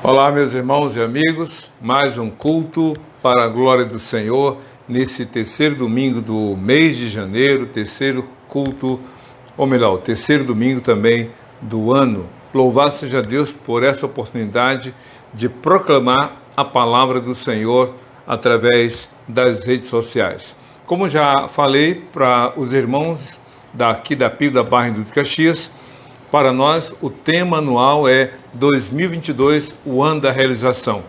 Olá, meus irmãos e amigos, mais um culto para a glória do Senhor, nesse terceiro domingo do mês de janeiro, terceiro culto, ou melhor, terceiro domingo também do ano. Louvado seja Deus por essa oportunidade de proclamar a palavra do Senhor através das redes sociais. Como já falei para os irmãos daqui da PIB da Barra de Caxias, para nós, o tema anual é 2022, o ano da realização.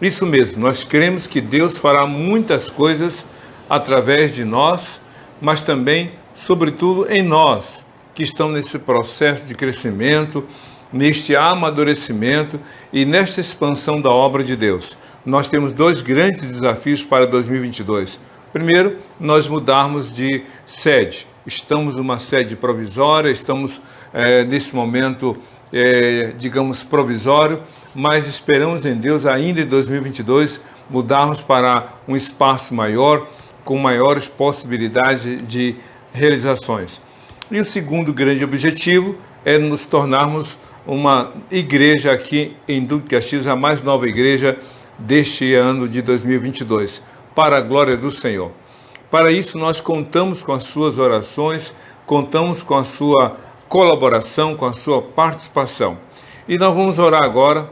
Isso mesmo, nós cremos que Deus fará muitas coisas através de nós, mas também, sobretudo, em nós, que estão nesse processo de crescimento, neste amadurecimento e nesta expansão da obra de Deus. Nós temos dois grandes desafios para 2022. Primeiro, nós mudarmos de sede. Estamos numa sede provisória, estamos nesse momento, digamos, provisório, mas esperamos em Deus ainda em 2022 mudarmos para um espaço maior, com maiores possibilidades de realizações. E o segundo grande objetivo é nos tornarmos uma igreja aqui em Duque de Caxias, a mais nova igreja deste ano de 2022, para a glória do Senhor. Para isso, nós contamos com as suas orações, contamos com a sua colaboração, com a sua participação. E nós vamos orar agora,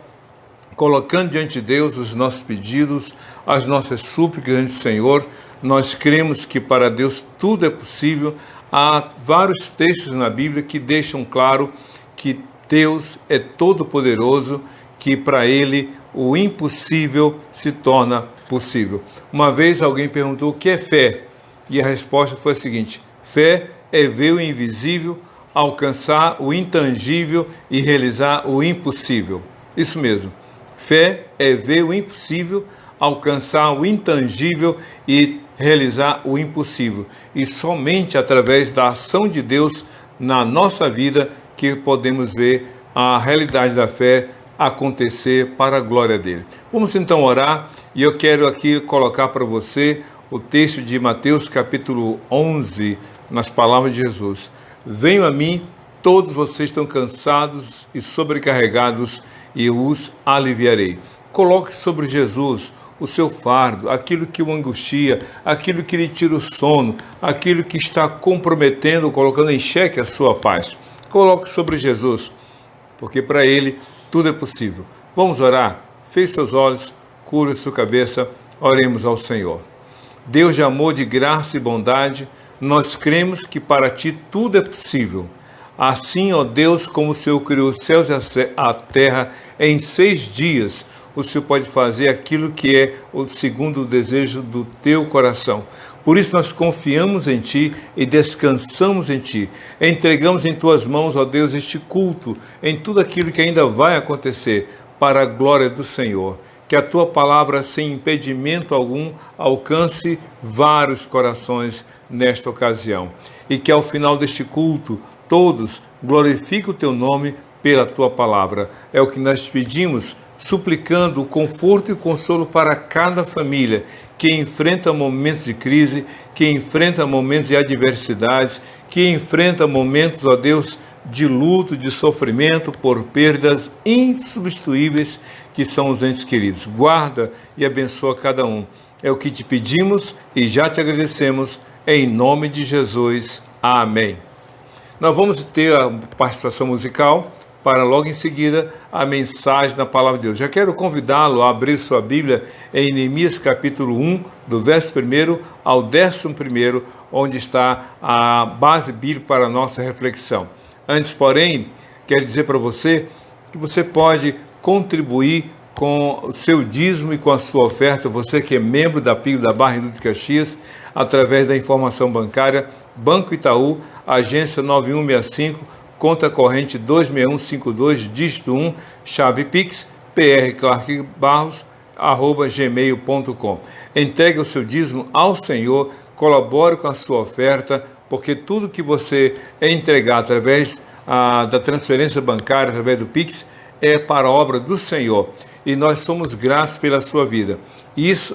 colocando diante de Deus os nossos pedidos, as nossas súplicas diante do Senhor. Nós cremos que para Deus tudo é possível. Há vários textos na Bíblia que deixam claro que Deus é todo-poderoso, que para Ele o impossível se torna possível. Uma vez alguém perguntou o que é fé, e a resposta foi a seguinte: fé é ver o invisível, alcançar o intangível e realizar o impossível. Isso mesmo, fé é ver o impossível, alcançar o intangível e realizar o impossível. E somente através da ação de Deus na nossa vida que podemos ver a realidade da fé acontecer para a glória dele. Vamos então orar, e eu quero aqui colocar para você o texto de Mateus capítulo 11, nas palavras de Jesus. Venham a mim, todos vocês estão cansados e sobrecarregados, e eu os aliviarei. Coloque sobre Jesus o seu fardo, aquilo que o angustia, aquilo que lhe tira o sono, aquilo que está comprometendo, colocando em xeque a sua paz. Coloque sobre Jesus, porque para Ele tudo é possível. Vamos orar? Feche seus olhos, curva sua cabeça, oremos ao Senhor. Deus de amor, de graça e bondade, nós cremos que para Ti tudo é possível. Assim, ó Deus, como o Senhor criou os céus e a terra em 6 dias, o Senhor pode fazer aquilo que é o segundo desejo do Teu coração. Por isso nós confiamos em Ti e descansamos em Ti. Entregamos em Tuas mãos, ó Deus, este culto, em tudo aquilo que ainda vai acontecer, para a glória do Senhor. Que a Tua palavra, sem impedimento algum, alcance vários corações nesta ocasião. E que ao final deste culto, todos glorifiquem o Teu nome pela Tua palavra. É o que nós te pedimos, suplicando o conforto e o consolo para cada família que enfrenta momentos de crise, que enfrenta momentos de adversidades, que enfrenta momentos, ó Deus, de luto, de sofrimento por perdas insubstituíveis que são os entes queridos. Guarda e abençoa cada um. É o que te pedimos e já te agradecemos, em nome de Jesus. Amém. Nós vamos ter a participação musical para logo em seguida a mensagem da palavra de Deus. Já quero convidá-lo a abrir sua Bíblia em Neemias capítulo 1, do verso 1 ao 11º, onde está a base bíblica para a nossa reflexão. Antes, porém, quero dizer para você que você pode contribuir com o seu dízimo e com a sua oferta, você que é membro da PIB da Barra de Caxias, através da informação bancária, Banco Itaú, agência 9165, conta corrente 26152, dígito 1, chave Pix, prclarkbarros@gmail.com. Entregue o seu dízimo ao Senhor, colabore com a sua oferta, porque tudo que você entregar através da transferência bancária, através do Pix, é para a obra do Senhor. E nós somos gratos pela sua vida.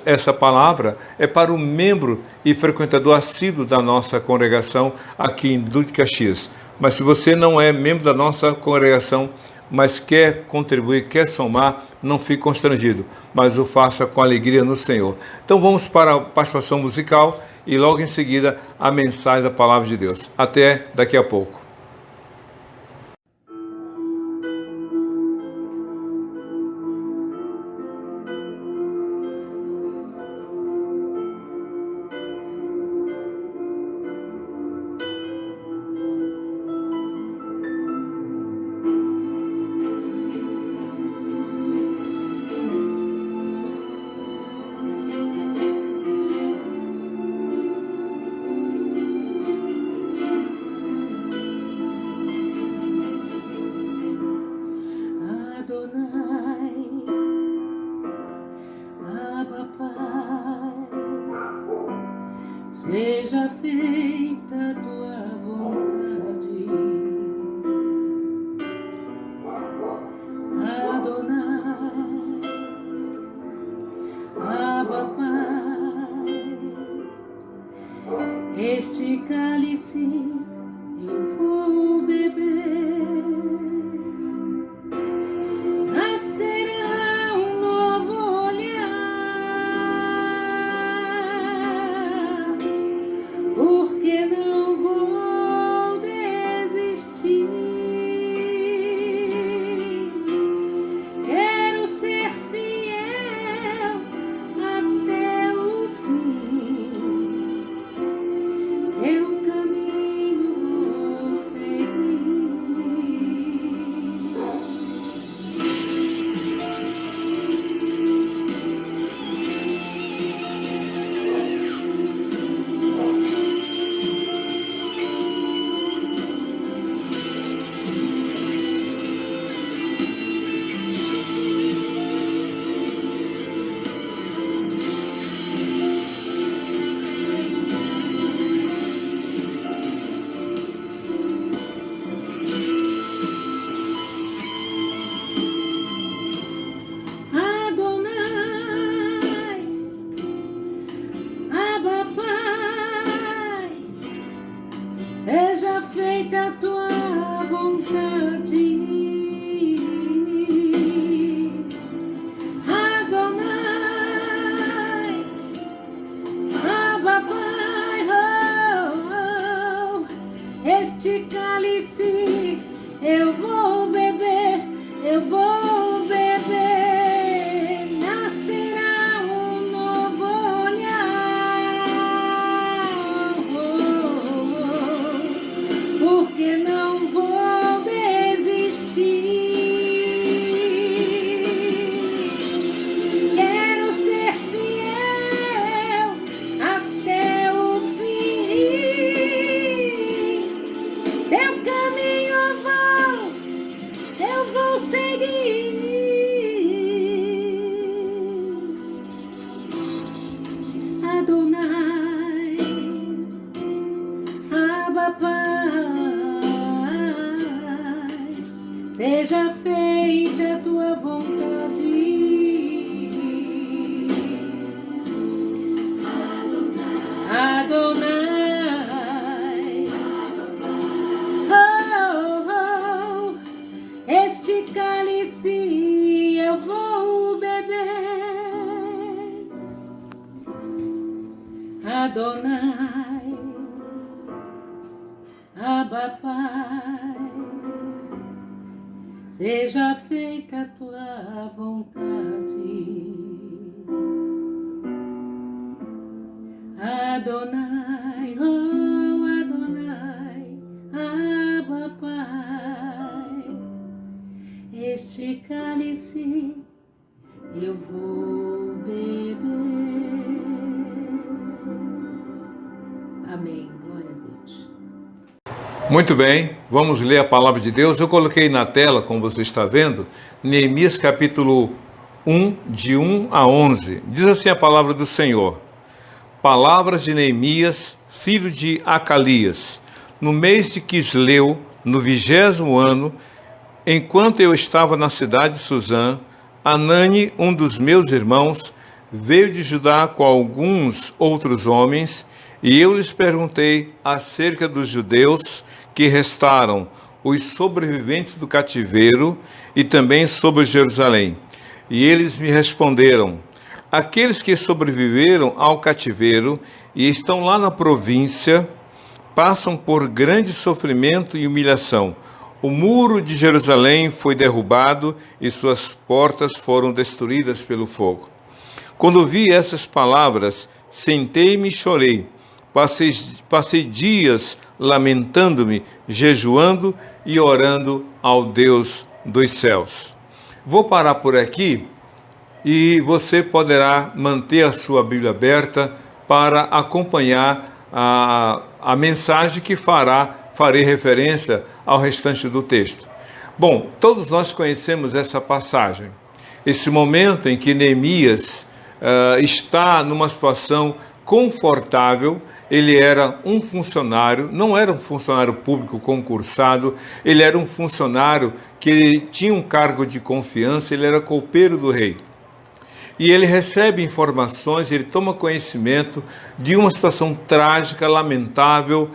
Essa palavra é para o membro e frequentador assíduo da nossa congregação aqui em Duque de Caxias. Mas se você não é membro da nossa congregação, mas quer contribuir, quer somar, não fique constrangido, mas o faça com alegria no Senhor. Então vamos para a participação musical e logo em seguida a mensagem da Palavra de Deus. Até daqui a pouco. Seja feita a tua vontade, Adonai, Abba Pai. Este cálice eu vou beber. Nascerá um novo olhar, porque não vou desistir. Quero ser fiel até o fim. Teu caminho vou seguir. Adonai, Abba Pai, seja feita a tua vontade. Adonai, Abba Pai, este cálice eu vou beber, eu vou beber. Nascerá um novo olhar, porque não vou desistir. Quero ser fiel até o fim. Teu caminho eu vou seguir. Adonai, Abba Pai, seja feita a tua vontade. Adonai, este cálice eu vou beber. Adonai, Abba Pai, seja feita a tua vontade. Adonai, oh Adonai, Abba Pai, este cálice eu vou beber. Amém. Glória a Deus. Muito bem, vamos ler a palavra de Deus. Eu coloquei na tela, como você está vendo, Neemias capítulo 1, de 1 a 11. Diz assim a palavra do Senhor. Palavras de Neemias, filho de Acalias. No mês de Quisleu, no 20º ano, enquanto eu estava na cidade de Suzã, Anani, um dos meus irmãos, veio de Judá com alguns outros homens, e eu lhes perguntei acerca dos judeus que restaram, os sobreviventes do cativeiro e também sobre Jerusalém. E eles me responderam: aqueles que sobreviveram ao cativeiro e estão lá na província passam por grande sofrimento e humilhação. O muro de Jerusalém foi derrubado e suas portas foram destruídas pelo fogo. Quando ouvi essas palavras, sentei-me e chorei. Passei dias lamentando-me, jejuando e orando ao Deus dos céus. Vou parar por aqui e você poderá manter a sua Bíblia aberta para acompanhar a mensagem que farei referência ao restante do texto. Bom, todos nós conhecemos essa passagem, esse momento em que Neemias está numa situação confortável. Ele era um funcionário, não era um funcionário público concursado, ele era um funcionário que tinha um cargo de confiança, ele era copeiro do rei. E ele recebe informações, ele toma conhecimento de uma situação trágica, lamentável,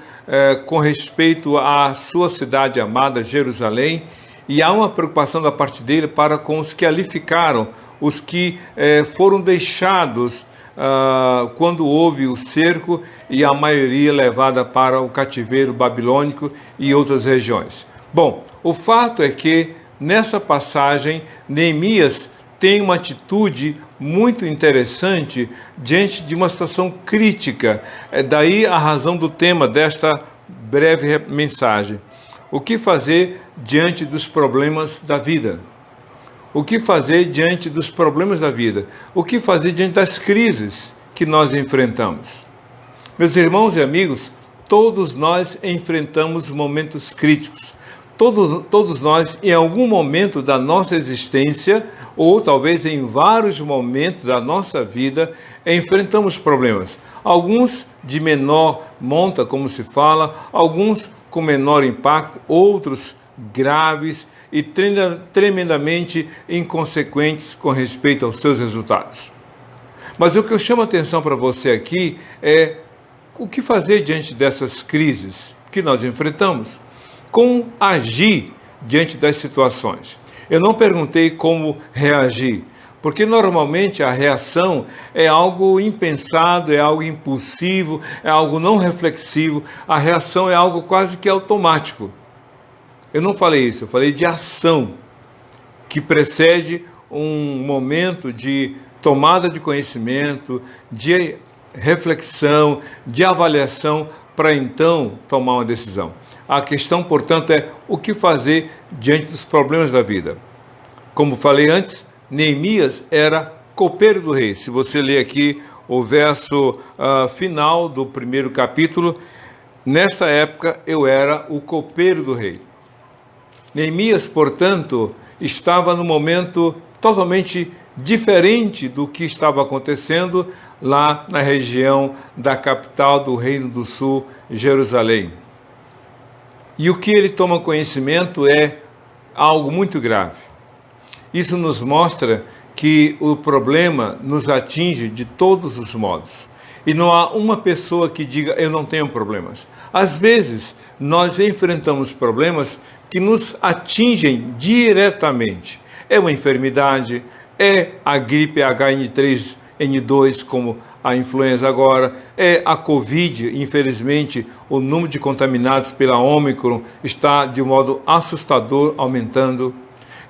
com respeito à sua cidade amada, Jerusalém, e há uma preocupação da parte dele para com os que ali ficaram, os que foram deixados quando houve o cerco e a maioria levada para o cativeiro babilônico e outras regiões. Bom, o fato é que nessa passagem Neemias tem uma atitude muito interessante diante de uma situação crítica. Daí a razão do tema desta breve mensagem. O que fazer diante dos problemas da vida? O que fazer diante dos problemas da vida? O que fazer diante das crises que nós enfrentamos? Meus irmãos e amigos, todos nós enfrentamos momentos críticos. Todos nós, em algum momento da nossa existência, ou talvez em vários momentos da nossa vida, enfrentamos problemas. Alguns de menor monta, como se fala, alguns com menor impacto, outros graves e tremendamente inconsequentes com respeito aos seus resultados. Mas o que eu chamo a atenção para você aqui é o que fazer diante dessas crises que nós enfrentamos. Como agir diante das situações. Eu não perguntei como reagir, porque normalmente a reação é algo impensado, é algo impulsivo, é algo não reflexivo, a reação é algo quase que automático. Eu não falei isso, eu falei de ação, que precede um momento de tomada de conhecimento, de reflexão, de avaliação, para então tomar uma decisão. A questão, portanto, é o que fazer diante dos problemas da vida. Como falei antes, Neemias era copeiro do rei. Se você ler aqui o verso final do primeiro capítulo, nesta época eu era o copeiro do rei. Neemias, portanto, estava num momento totalmente diferente do que estava acontecendo lá na região da capital do Reino do Sul, Jerusalém. E o que ele toma conhecimento é algo muito grave. Isso nos mostra que o problema nos atinge de todos os modos. E não há uma pessoa que diga, eu não tenho problemas. Às vezes, nós enfrentamos problemas que nos atingem diretamente. É uma enfermidade, é a gripe H1N3, como a influenza agora, é a Covid. Infelizmente, o número de contaminados pela Ômicron está de um modo assustador, aumentando.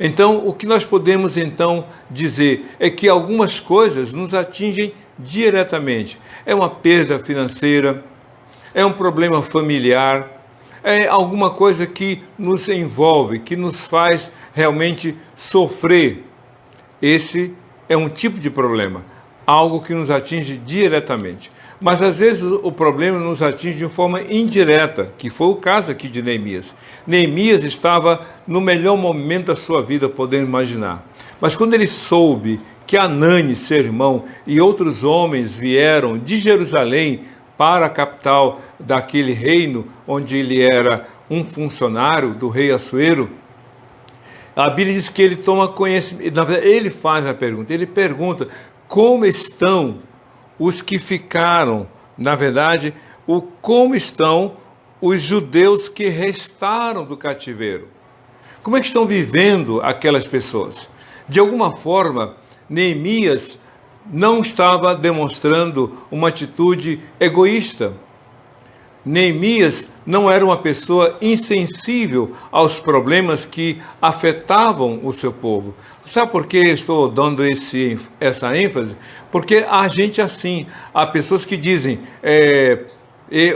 Então, o que nós podemos então dizer é que algumas coisas nos atingem diretamente. É uma perda financeira, é um problema familiar, é alguma coisa que nos envolve, que nos faz realmente sofrer. Esse é um tipo de problema, algo que nos atinge diretamente. Mas às vezes o problema nos atinge de forma indireta, que foi o caso aqui de Neemias. Neemias estava no melhor momento da sua vida, podemos imaginar. Mas quando ele soube que Anani, seu irmão, e outros homens vieram de Jerusalém para a capital daquele reino, onde ele era um funcionário do rei Assuero, a Bíblia diz que ele toma conhecimento. Na verdade, ele faz a pergunta, ele pergunta como estão os que ficaram, na verdade, como estão os judeus que restaram do cativeiro. Como é que estão vivendo aquelas pessoas? De alguma forma, Neemias não estava demonstrando uma atitude egoísta. Neemias não era uma pessoa insensível aos problemas que afetavam o seu povo. Sabe por que estou dando essa ênfase? Porque há gente assim, há pessoas que dizem,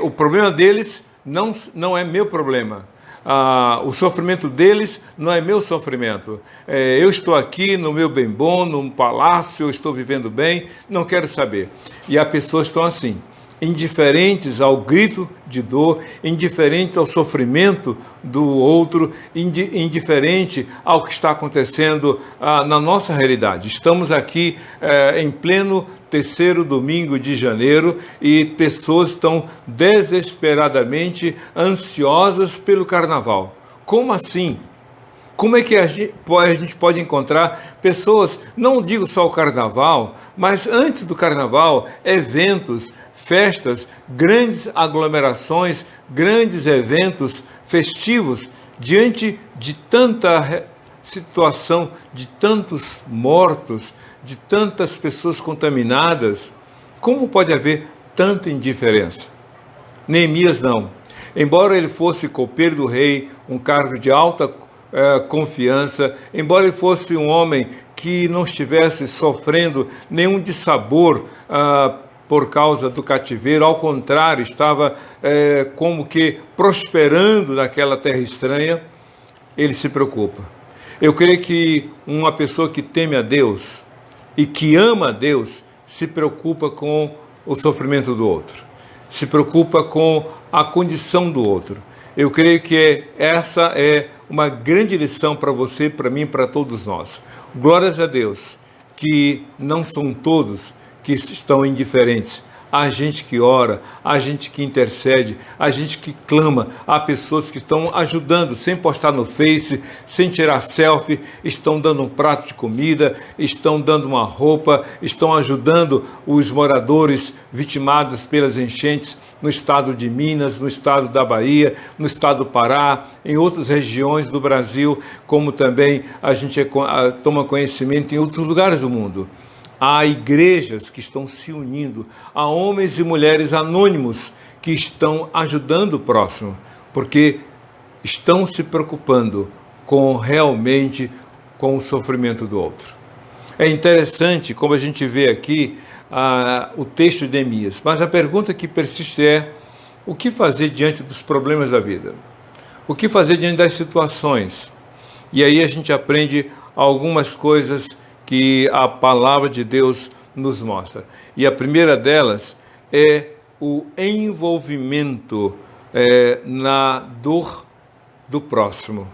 o problema deles não é meu problema. O sofrimento deles não é meu sofrimento. Eu estou aqui no meu bem bom, num palácio, eu estou vivendo bem, não quero saber. E há pessoas que estão assim, indiferentes ao grito de dor, indiferentes ao sofrimento do outro, indiferente ao que está acontecendo na nossa realidade. Estamos aqui em pleno terceiro domingo de janeiro e pessoas estão desesperadamente ansiosas pelo carnaval. Como assim? Como é que a gente pode encontrar pessoas, não digo só o carnaval, mas antes do carnaval, eventos, festas, grandes aglomerações, grandes eventos festivos, diante de tanta situação, de tantos mortos, de tantas pessoas contaminadas, como pode haver tanta indiferença? Neemias não. Embora ele fosse copeiro do rei, um cargo de alta confiança, embora ele fosse um homem que não estivesse sofrendo nenhum dissabor por causa do cativeiro, ao contrário, estava como que prosperando naquela terra estranha, ele se preocupa. Eu creio que uma pessoa que teme a Deus e que ama a Deus se preocupa com o sofrimento do outro, se preocupa com a condição do outro. Eu creio que essa é uma grande lição para você, para mim, para todos nós. Glórias a Deus, que não são todos que estão indiferentes. Há gente que ora, há gente que intercede, há gente que clama, há pessoas que estão ajudando, sem postar no Face, sem tirar selfie, estão dando um prato de comida, estão dando uma roupa, estão ajudando os moradores vitimados pelas enchentes no estado de Minas, no estado da Bahia, no estado do Pará, em outras regiões do Brasil, como também a gente toma conhecimento em outros lugares do mundo. Há igrejas que estão se unindo, há homens e mulheres anônimos que estão ajudando o próximo, porque estão se preocupando realmente com o sofrimento do outro. É interessante como a gente vê aqui o texto de Neemias, mas a pergunta que persiste é: o que fazer diante dos problemas da vida? O que fazer diante das situações? E aí a gente aprende algumas coisas que a palavra de Deus nos mostra. E a primeira delas é o envolvimento na dor do próximo.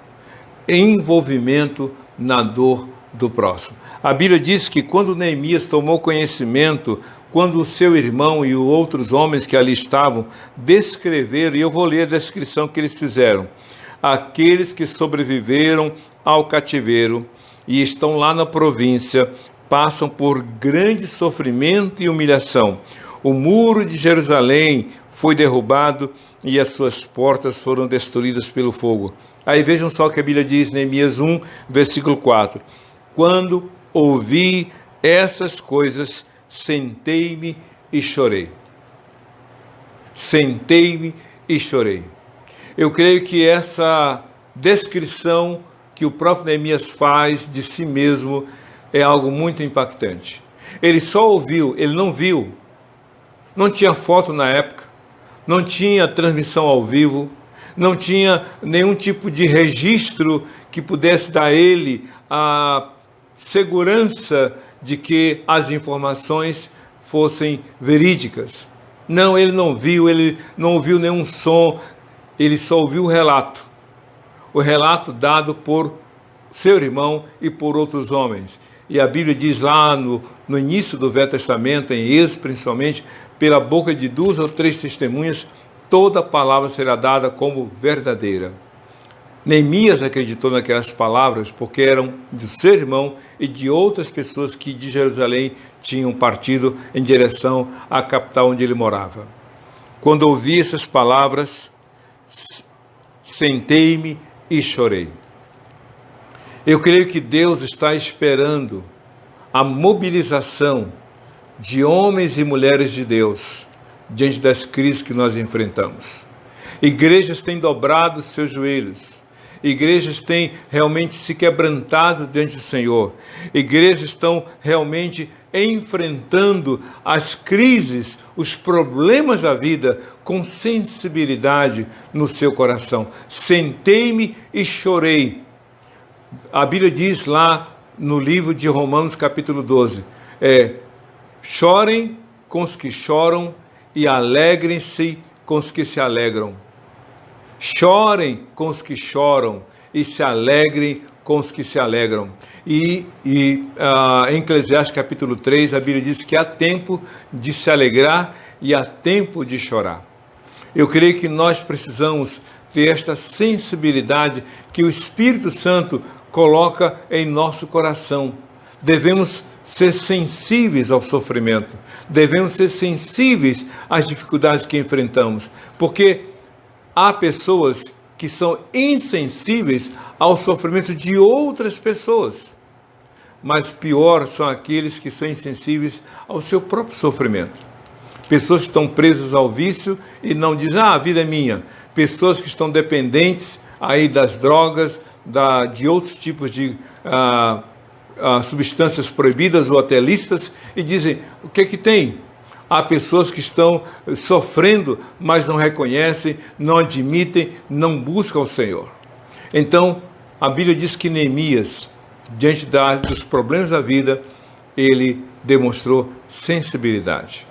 Envolvimento na dor do próximo. A Bíblia diz que quando Neemias tomou conhecimento, quando o seu irmão e os outros homens que ali estavam descreveram, e eu vou ler a descrição que eles fizeram: aqueles que sobreviveram ao cativeiro e estão lá na província, passam por grande sofrimento e humilhação. O muro de Jerusalém foi derrubado e as suas portas foram destruídas pelo fogo. Aí vejam só o que a Bíblia diz, Neemias 1, versículo 4. Quando ouvi essas coisas, sentei-me e chorei. Sentei-me e chorei. Eu creio que essa descrição que o próprio Neemias faz de si mesmo é algo muito impactante. Ele só ouviu, ele não viu. Não tinha foto na época, não tinha transmissão ao vivo, não tinha nenhum tipo de registro que pudesse dar a ele a segurança de que as informações fossem verídicas. Não, ele não ouviu nenhum som, ele só ouviu o relato dado por seu irmão e por outros homens. E a Bíblia diz lá no início do Velho Testamento, em Êxodo principalmente, pela boca de 2 ou 3 testemunhas, toda palavra será dada como verdadeira. Neemias acreditou naquelas palavras porque eram do seu irmão e de outras pessoas que de Jerusalém tinham partido em direção à capital onde ele morava. Quando ouvi essas palavras, sentei-me e chorei. Eu creio que Deus está esperando a mobilização de homens e mulheres de Deus diante das crises que nós enfrentamos. Igrejas têm dobrado seus joelhos. Igrejas têm realmente se quebrantado diante do Senhor. Igrejas estão realmente enfrentando as crises, os problemas da vida com sensibilidade no seu coração. Sentei-me e chorei. A Bíblia diz lá no livro de Romanos capítulo 12, chorem com os que choram e alegrem-se com os que se alegram. Chorem com os que choram e se alegrem com os que se alegram. Em Eclesiastes capítulo 3, a Bíblia diz que há tempo de se alegrar e há tempo de chorar. Eu creio que nós precisamos ter esta sensibilidade que o Espírito Santo coloca em nosso coração. Devemos ser sensíveis ao sofrimento, devemos ser sensíveis às dificuldades que enfrentamos, porque há pessoas que são insensíveis ao sofrimento de outras pessoas, mas pior são aqueles que são insensíveis ao seu próprio sofrimento. Pessoas que estão presas ao vício e não dizem, a vida é minha. Pessoas que estão dependentes aí das drogas, de outros tipos de substâncias proibidas ou até lícitas, e dizem, o que é que tem? Há pessoas que estão sofrendo, mas não reconhecem, não admitem, não buscam o Senhor. Então, a Bíblia diz que Neemias, diante dos problemas da vida, ele demonstrou sensibilidade.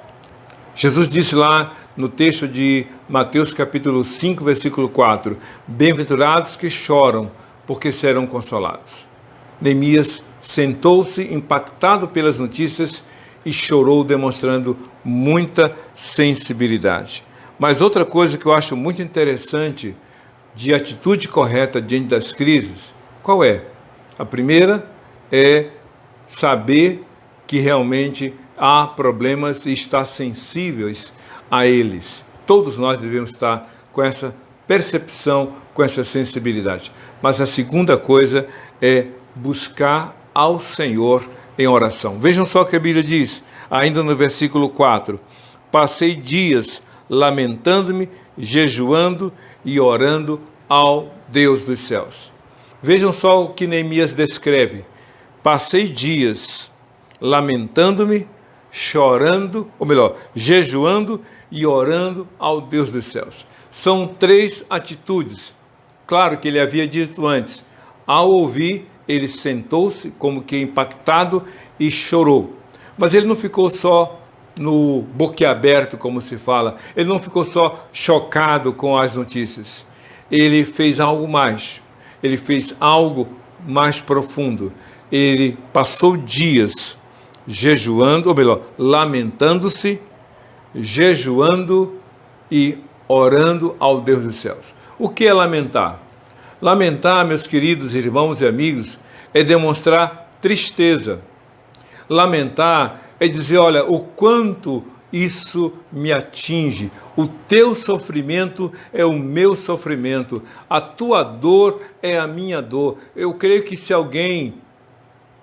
Jesus disse lá no texto de Mateus capítulo 5, versículo 4, bem-aventurados que choram, porque serão consolados. Neemias sentou-se impactado pelas notícias e chorou, demonstrando muita sensibilidade. Mas outra coisa que eu acho muito interessante de atitude correta diante das crises, qual é? A primeira é saber que realmente há problemas e estar sensíveis a eles. Todos nós devemos estar com essa percepção, com essa sensibilidade. Mas a segunda coisa é buscar ao Senhor em oração. Vejam só o que a Bíblia diz, ainda no versículo 4. Passei dias lamentando-me, jejuando e orando ao Deus dos céus. Vejam só o que Neemias descreve. Passei dias lamentando-me, chorando, ou melhor, jejuando e orando ao Deus dos céus. São 3 atitudes. Claro que ele havia dito antes. Ao ouvir, ele sentou-se como que impactado e chorou. Mas ele não ficou só no boquiaberto, como se fala. Ele não ficou só chocado com as notícias. Ele fez algo mais. Ele fez algo mais profundo. Ele passou dias jejuando, ou melhor, lamentando-se, jejuando e orando ao Deus dos céus. O que é lamentar? Lamentar, meus queridos irmãos e amigos, é demonstrar tristeza. Lamentar é dizer, olha, o quanto isso me atinge. O teu sofrimento é o meu sofrimento. A tua dor é a minha dor. Eu creio que se alguém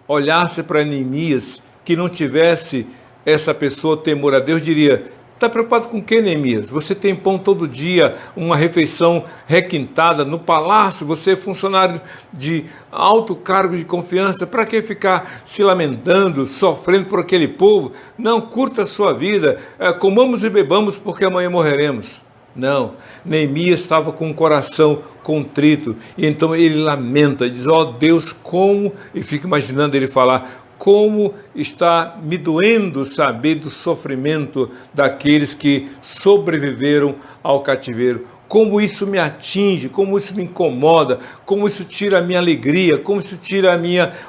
olhasse para Neemias, que não tivesse essa pessoa temor a Deus, diria, está preocupado com o que, Neemias? Você tem pão todo dia, uma refeição requintada no palácio, você é funcionário de alto cargo de confiança, para que ficar se lamentando, sofrendo por aquele povo? Não, curta a sua vida, comamos e bebamos porque amanhã morreremos. Não, Neemias estava com o coração contrito, e então ele lamenta, diz, ó Deus, como, e fica imaginando ele falar, como está me doendo saber do sofrimento daqueles que sobreviveram ao cativeiro. Como isso me atinge, como isso me incomoda, como isso tira a minha alegria, como isso tira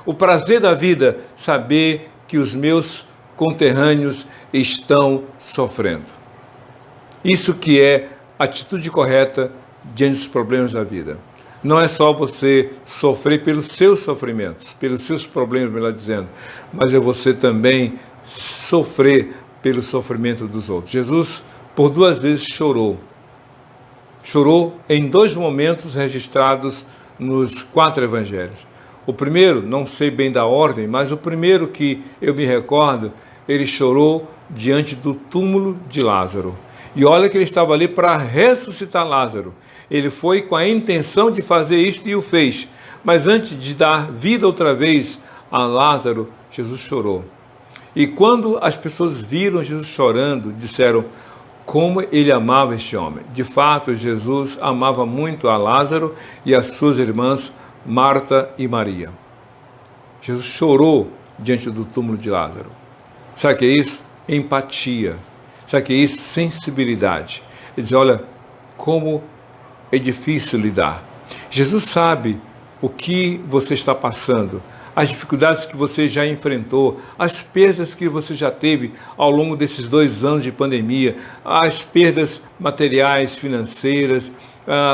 o prazer da vida, saber que os meus conterrâneos estão sofrendo. Isso que é a atitude correta diante dos problemas da vida. Não é só você sofrer pelos seus sofrimentos, pelos seus problemas, melhor dizendo, mas é você também sofrer pelo sofrimento dos outros. Jesus, por 2 vezes, chorou. Chorou em 2 momentos registrados nos 4 evangelhos. O primeiro, não sei bem da ordem, mas o primeiro que eu me recordo, ele chorou diante do túmulo de Lázaro. E olha que ele estava ali para ressuscitar Lázaro. Ele foi com a intenção de fazer isto e o fez. Mas antes de dar vida outra vez a Lázaro, Jesus chorou. E quando as pessoas viram Jesus chorando, disseram como ele amava este homem. De fato, Jesus amava muito a Lázaro e as suas irmãs Marta e Maria. Jesus chorou diante do túmulo de Lázaro. Sabe o que é isso? Empatia. Sabe o que é isso? Sensibilidade. Ele diz, olha, como é difícil lidar. Jesus sabe o que você está passando, as dificuldades que você já enfrentou, as perdas que você já teve ao longo desses 2 anos de pandemia, as perdas materiais, financeiras,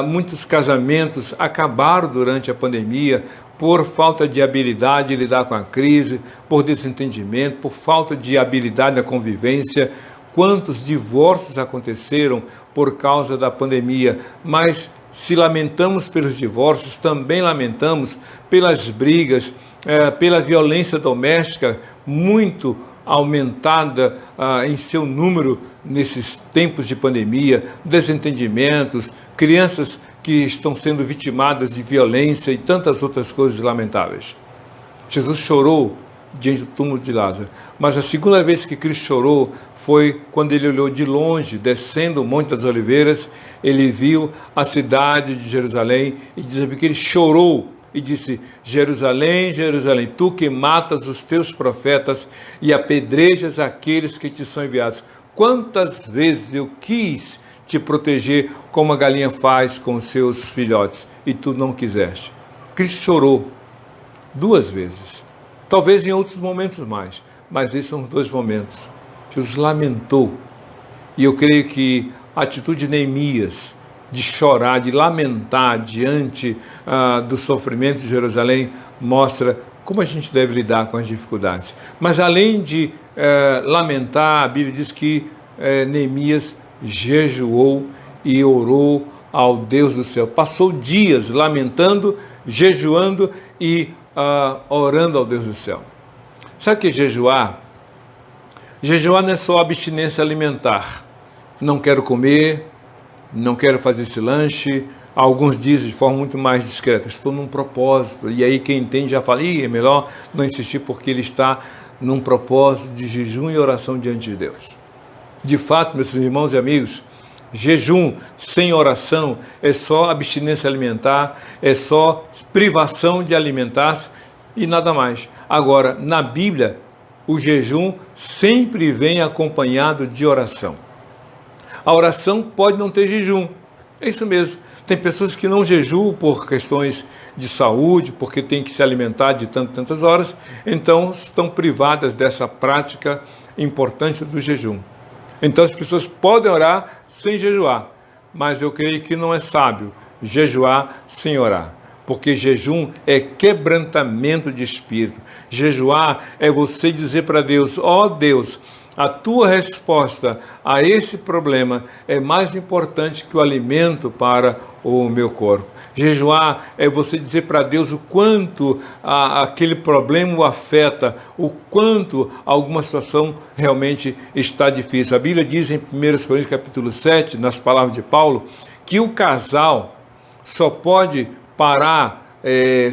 muitos casamentos acabaram durante a pandemia por falta de habilidade de lidar com a crise, por desentendimento, por falta de habilidade na convivência. Quantos divórcios aconteceram por causa da pandemia, mas se lamentamos pelos divórcios, também lamentamos pelas brigas, pela violência doméstica, muito aumentada em seu número nesses tempos de pandemia, desentendimentos, crianças que estão sendo vitimadas de violência e tantas outras coisas lamentáveis. Jesus chorou diante do túmulo de Lázaro, mas a segunda vez que Cristo chorou foi quando ele olhou de longe, descendo o Monte das Oliveiras, ele viu a cidade de Jerusalém e diz que ele chorou e disse, Jerusalém, Jerusalém, tu que matas os teus profetas e apedrejas aqueles que te são enviados. Quantas vezes eu quis te proteger como a galinha faz com os seus filhotes e tu não quiseste. Cristo chorou 2 vezes. Talvez em outros momentos mais, mas esses são os 2 momentos. Jesus lamentou. E eu creio que a atitude de Neemias, de chorar, de lamentar diante do sofrimento de Jerusalém, mostra como a gente deve lidar com as dificuldades. Mas além de lamentar, a Bíblia diz que Neemias jejuou e orou ao Deus do céu. Passou dias lamentando, jejuando e orando ao Deus do céu. Sabe o que é jejuar? Jejuar não é só abstinência alimentar. Não quero comer, não quero fazer esse lanche. Alguns dizem de forma muito mais discreta, estou num propósito. E aí quem entende já fala, é melhor não insistir porque ele está num propósito de jejum e oração diante de Deus. De fato, meus irmãos e amigos, jejum sem oração é só abstinência alimentar, é só privação de alimentar-se e nada mais. Agora, na Bíblia, o jejum sempre vem acompanhado de oração. A oração pode não ter jejum, é isso mesmo. Tem pessoas que não jejuam por questões de saúde, porque tem que se alimentar de tantas horas, então estão privadas dessa prática importante do jejum. Então as pessoas podem orar sem jejuar, mas eu creio que não é sábio jejuar sem orar, porque jejum é quebrantamento de espírito. Jejuar é você dizer para Deus, ó Deus, a tua resposta a esse problema é mais importante que o alimento para o meu corpo. Jejuar é você dizer para Deus o quanto aquele problema o afeta, o quanto alguma situação realmente está difícil. A Bíblia diz em 1 Coríntios capítulo 7, nas palavras de Paulo, que o casal só pode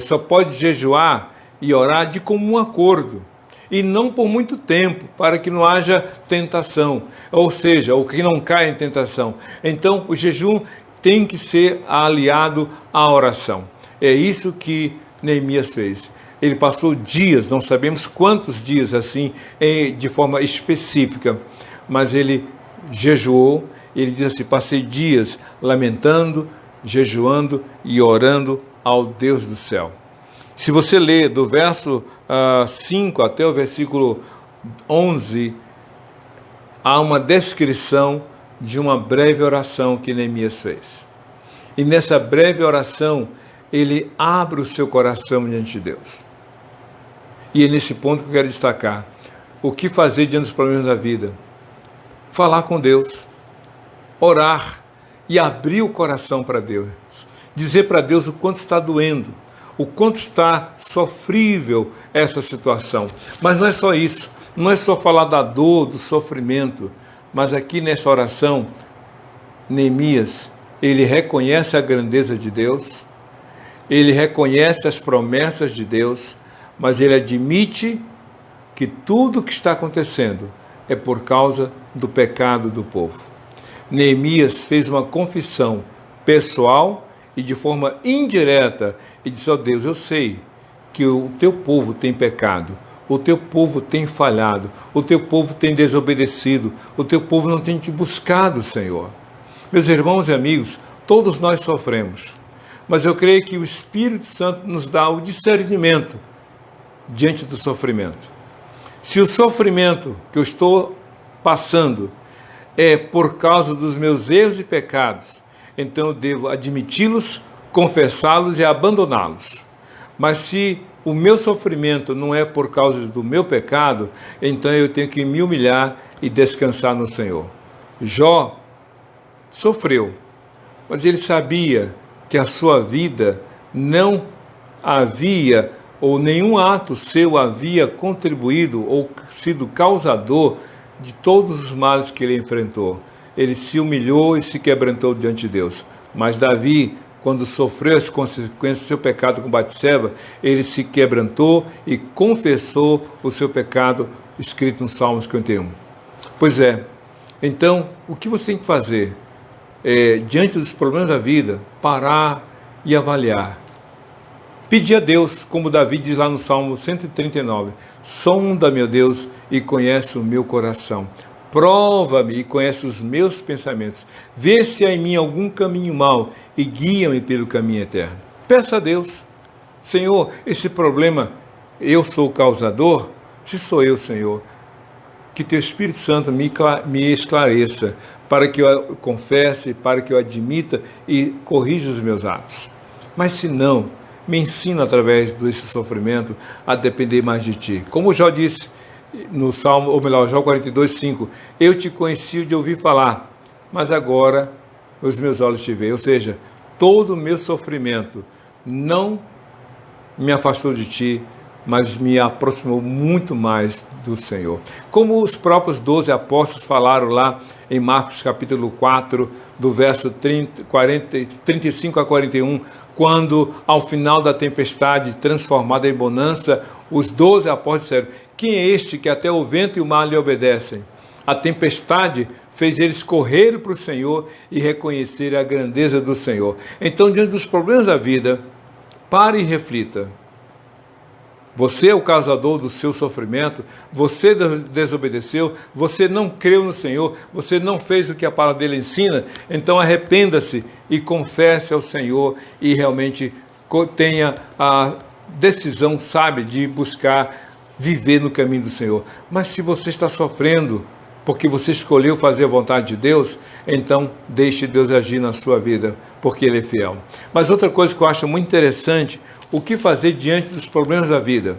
só pode jejuar e orar de comum acordo. E não por muito tempo, para que não haja tentação, ou seja, o que não caia em tentação. Então, o jejum tem que ser aliado à oração. É isso que Neemias fez. Ele passou dias, não sabemos quantos dias assim, de forma específica, mas ele jejuou, ele diz assim, passei dias lamentando, jejuando e orando ao Deus do céu. Se você ler do verso 5 até o versículo 11, há uma descrição de uma breve oração que Neemias fez. E nessa breve oração, ele abre o seu coração diante de Deus. E é nesse ponto que eu quero destacar. O que fazer diante dos problemas da vida? Falar com Deus, orar e abrir o coração para Deus. Dizer para Deus o quanto está doendo, o quanto está sofrível essa situação. Mas não é só isso, não é só falar da dor, do sofrimento, mas aqui nessa oração, Neemias, ele reconhece a grandeza de Deus, ele reconhece as promessas de Deus, mas ele admite que tudo o que está acontecendo é por causa do pecado do povo. Neemias fez uma confissão pessoal e de forma indireta, e disse: ó Deus, eu sei que o teu povo tem pecado, o teu povo tem falhado, o teu povo tem desobedecido, o teu povo não tem te buscado, Senhor. Meus irmãos e amigos, todos nós sofremos, mas eu creio que o Espírito Santo nos dá o discernimento diante do sofrimento. Se o sofrimento que eu estou passando é por causa dos meus erros e pecados, então eu devo admiti-los, confessá-los e abandoná-los. Mas se o meu sofrimento não é por causa do meu pecado, então eu tenho que me humilhar e descansar no Senhor. Jó sofreu, mas ele sabia que a sua vida não havia, ou nenhum ato seu havia contribuído ou sido causador de todos os males que ele enfrentou. Ele se humilhou e se quebrantou diante de Deus. Mas Davi, quando sofreu as consequências do seu pecado com Batseba, ele se quebrantou e confessou o seu pecado, escrito no Salmo 51. Pois é, então, o que você tem que fazer? Diante dos problemas da vida, parar e avaliar. Pedir a Deus, como Davi diz lá no Salmo 139, sonda, meu Deus, e conhece o meu coração. Prova-me e conhece os meus pensamentos. Vê se há em mim algum caminho mau e guia-me pelo caminho eterno. Peça a Deus: Senhor, esse problema, eu sou o causador? Se sou eu, Senhor, que teu Espírito Santo me esclareça, para que eu confesse, para que eu admita e corrija os meus atos. Mas se não, me ensina através desse sofrimento a depender mais de ti. Como Jó disse no Salmo, ou melhor, Jó 42:5, eu te conheci de ouvir falar, mas agora os meus olhos te veem. Ou seja, todo o meu sofrimento não me afastou de ti, mas me aproximou muito mais do Senhor. Como os próprios 12 apóstolos falaram lá em Marcos capítulo 4, do verso 35 a 41, quando ao final da tempestade transformada em bonança, os 12 apóstolos disseram: quem é este que até o vento e o mar lhe obedecem? A tempestade fez eles correr para o Senhor e reconhecer a grandeza do Senhor. Então, diante dos problemas da vida, pare e reflita. Você é o causador do seu sofrimento, você desobedeceu, você não creu no Senhor, você não fez o que a palavra dele ensina, então arrependa-se e confesse ao Senhor e realmente tenha a decisão, sabe, de buscar viver no caminho do Senhor. Mas se você está sofrendo porque você escolheu fazer a vontade de Deus, então deixe Deus agir na sua vida, porque Ele é fiel. Mas outra coisa que eu acho muito interessante, o que fazer diante dos problemas da vida?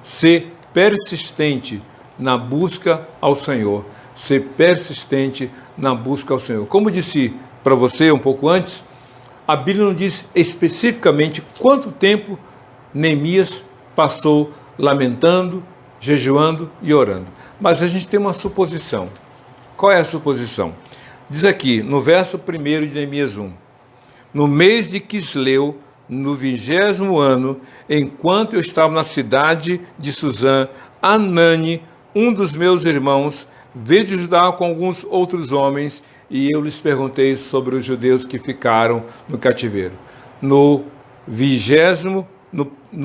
Ser persistente na busca ao Senhor. Ser persistente na busca ao Senhor. Como disse para você um pouco antes, a Bíblia não diz especificamente quanto tempo Neemias passou lamentando, jejuando e orando. Mas a gente tem uma suposição. Qual é a suposição? Diz aqui, no verso 1 de Neemias 1. No mês de Quisleu, no 20º ano, enquanto eu estava na cidade de Suzã, Anani, um dos meus irmãos, veio de Judá com alguns outros homens, e eu lhes perguntei sobre os judeus que ficaram no cativeiro. No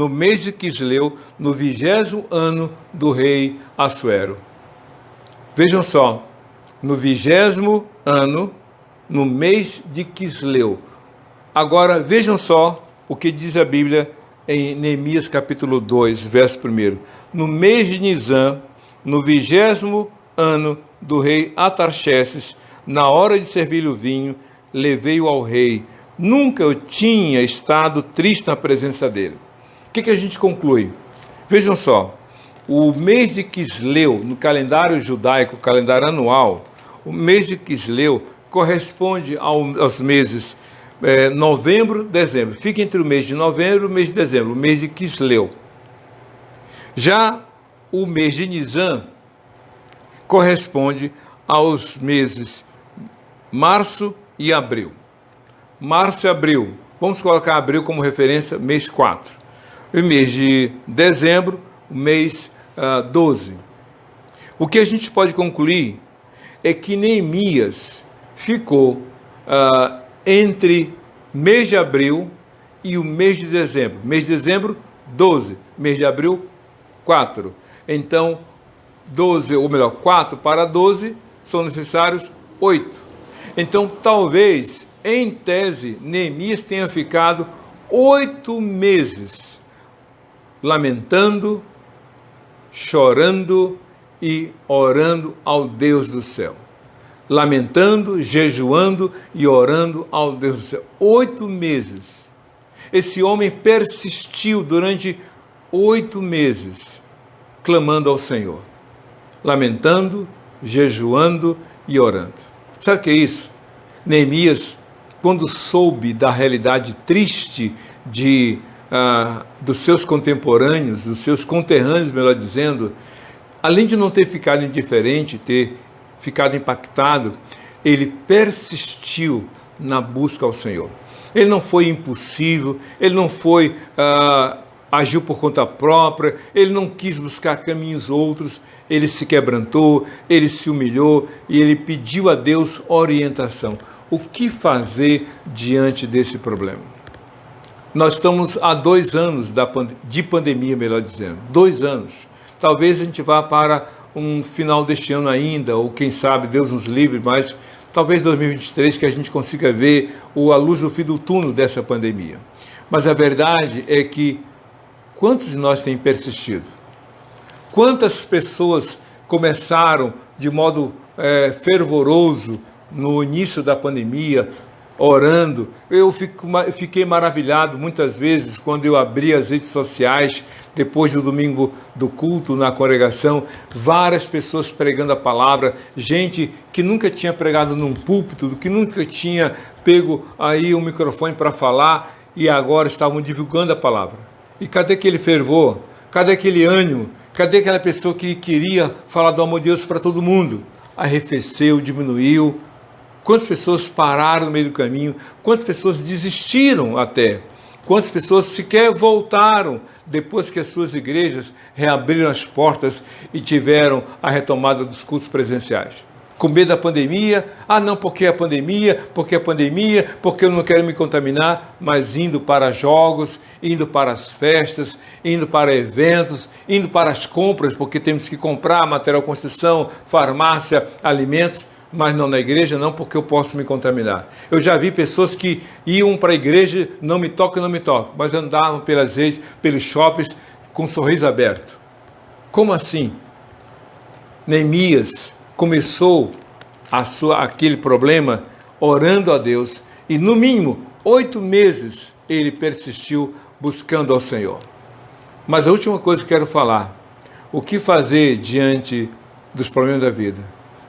mês de Quisleu, no 20º ano do rei Assuero. Vejam só, no 20º ano, no mês de Quisleu. Agora, vejam só o que diz a Bíblia em Neemias capítulo 2, verso 1. No mês de Nisan, no 20º ano do rei Atarxerxes, na hora de servir o vinho, levei-o ao rei. Nunca eu tinha estado triste na presença dele. O que a gente conclui? Vejam só, o mês de Quisleu, no calendário judaico, calendário anual, o mês de Quisleu corresponde aos meses novembro, dezembro. Fica entre o mês de novembro e o mês de dezembro, o mês de Quisleu. Já o mês de Nisan corresponde aos meses março e abril. Março e abril, vamos colocar abril como referência, mês 4. O mês de dezembro, o mês 12. O que a gente pode concluir é que Neemias ficou entre mês de abril e o mês de dezembro. Mês de dezembro, 12. Mês de abril, 4. Então, 12, ou melhor, 4 para 12, são necessários 8. Então, talvez, em tese, Neemias tenha ficado 8 meses lamentando, chorando e orando ao Deus do céu. Lamentando, jejuando e orando ao Deus do céu. 8 meses. Esse homem persistiu durante 8 meses, clamando ao Senhor. Lamentando, jejuando e orando. Sabe o que é isso? Neemias, quando soube da realidade triste dos seus contemporâneos, dos seus conterrâneos, melhor dizendo, além de não ter ficado indiferente, ter ficado impactado, ele persistiu na busca ao Senhor. Ele não foi impulsivo, ele não foi agiu por conta própria, ele não quis buscar caminhos outros, ele se quebrantou, ele se humilhou e ele pediu a Deus orientação. O que fazer diante desse problema? Nós estamos há 2 anos de pandemia, melhor dizendo, 2 anos. Talvez a gente vá para um final deste ano ainda, ou quem sabe, Deus nos livre, mas talvez 2023 que a gente consiga ver a luz do fim do túnel dessa pandemia. Mas a verdade é que quantos de nós têm persistido? Quantas pessoas começaram de modo fervoroso no início da pandemia, orando? Eu fiquei maravilhado muitas vezes quando eu abri as redes sociais, depois do domingo do culto na congregação, várias pessoas pregando a palavra, gente que nunca tinha pregado num púlpito, que nunca tinha pego aí um microfone para falar e agora estavam divulgando a palavra. E cadê aquele fervor? Cadê aquele ânimo? Cadê aquela pessoa que queria falar do amor de Deus para todo mundo? Arrefeceu, diminuiu. Quantas pessoas pararam no meio do caminho? Quantas pessoas desistiram até? Quantas pessoas sequer voltaram depois que as suas igrejas reabriram as portas e tiveram a retomada dos cultos presenciais? Com medo da pandemia, não, porque a pandemia, porque eu não quero me contaminar, mas indo para jogos, indo para as festas, indo para eventos, indo para as compras, porque temos que comprar material de construção, farmácia, alimentos, mas não na igreja, não, porque eu posso me contaminar. Eu já vi pessoas que iam para a igreja, não me tocam, mas andavam pelas redes, pelos shoppings, com um sorriso aberto. Como assim? Neemias começou aquele problema orando a Deus e, no mínimo, 8 meses ele persistiu buscando ao Senhor. Mas a última coisa que quero falar, o que fazer diante dos problemas da vida?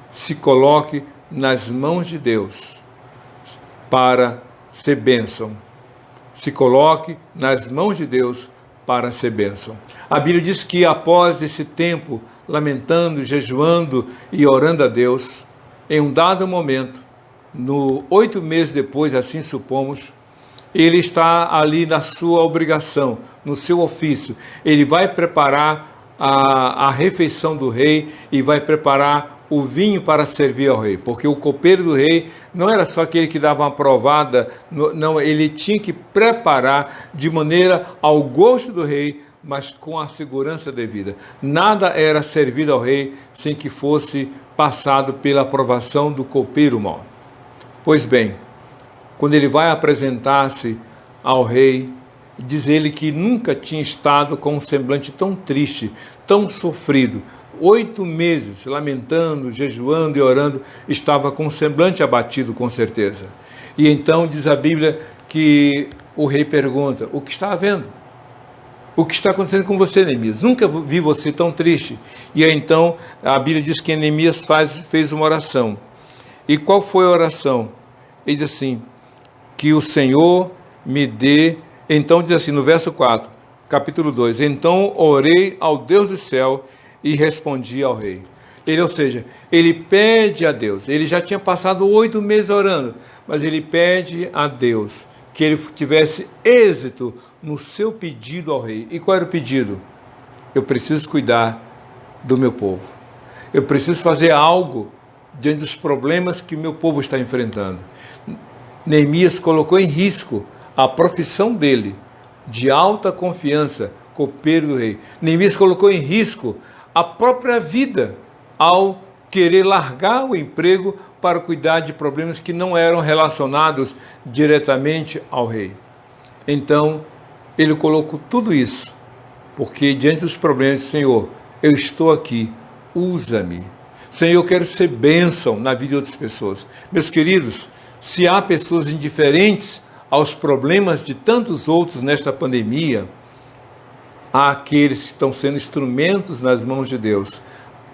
Se coloque nas mãos de Deus para ser bênção. Se coloque nas mãos de Deus para ser bênção. A Bíblia diz que após esse tempo, lamentando, jejuando e orando a Deus, em um dado momento, 8 meses depois, assim supomos, ele está ali na sua obrigação, no seu ofício. Ele vai preparar a refeição do rei e vai preparar o vinho para servir ao rei, porque o copeiro do rei não era só aquele que dava uma provada, não, ele tinha que preparar de maneira ao gosto do rei, mas com a segurança devida. Nada era servido ao rei sem que fosse passado pela aprovação do copeiro mau. Pois bem, quando ele vai apresentar-se ao rei, diz ele que nunca tinha estado com um semblante tão triste, tão sofrido. 8 meses, lamentando, jejuando e orando, estava com um semblante abatido, com certeza. E então diz a Bíblia que o rei pergunta: o que está havendo? O que está acontecendo com você, Neemias? Nunca vi você tão triste. E aí, então, a Bíblia diz que Neemias fez uma oração. E qual foi a oração? Ele diz assim, que o Senhor me dê, então diz assim, no verso 4, capítulo 2, então orei ao Deus do céu e respondi ao rei. Ou seja, ele pede a Deus, ele já tinha passado 8 meses orando, mas ele pede a Deus que ele tivesse êxito no seu pedido ao rei. E qual era o pedido? Eu preciso cuidar do meu povo. Eu preciso fazer algo diante dos problemas que o meu povo está enfrentando. Neemias colocou em risco a profissão dele, de alta confiança, copeiro do rei. Neemias colocou em risco a própria vida, ao querer largar o emprego para cuidar de problemas que não eram relacionados diretamente ao rei. Então, ele colocou tudo isso, porque diante dos problemas, Senhor, eu estou aqui, usa-me. Senhor, eu quero ser bênção na vida de outras pessoas. Meus queridos, se há pessoas indiferentes aos problemas de tantos outros nesta pandemia, há aqueles que estão sendo instrumentos nas mãos de Deus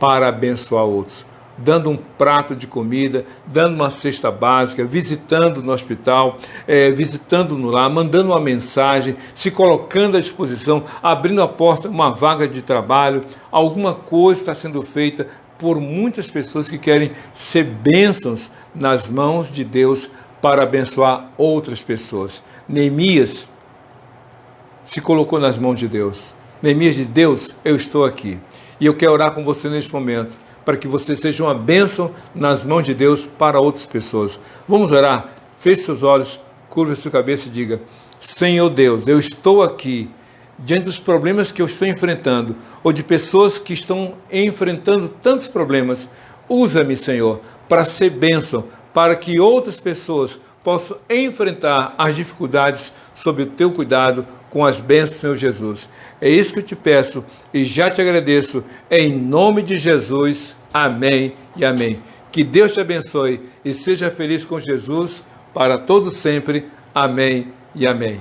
para abençoar outros, dando um prato de comida, dando uma cesta básica, visitando no hospital, visitando no lar, mandando uma mensagem, se colocando à disposição, abrindo a porta, uma vaga de trabalho. Alguma coisa está sendo feita por muitas pessoas que querem ser bênçãos nas mãos de Deus para abençoar outras pessoas. Neemias se colocou nas mãos de Deus. Neemias diz, Deus, eu estou aqui. E eu quero orar com você neste momento, para que você seja uma bênção nas mãos de Deus para outras pessoas. Vamos orar? Feche seus olhos, curva sua cabeça e diga, Senhor Deus, eu estou aqui, diante dos problemas que eu estou enfrentando, ou de pessoas que estão enfrentando tantos problemas. Usa-me, Senhor, para ser bênção, para que outras pessoas possam enfrentar as dificuldades sob o teu cuidado, com as bênçãos, Senhor Jesus. É isso que eu te peço e já te agradeço, em nome de Jesus. Amém e amém. Que Deus te abençoe e seja feliz com Jesus para todos sempre. Amém e amém.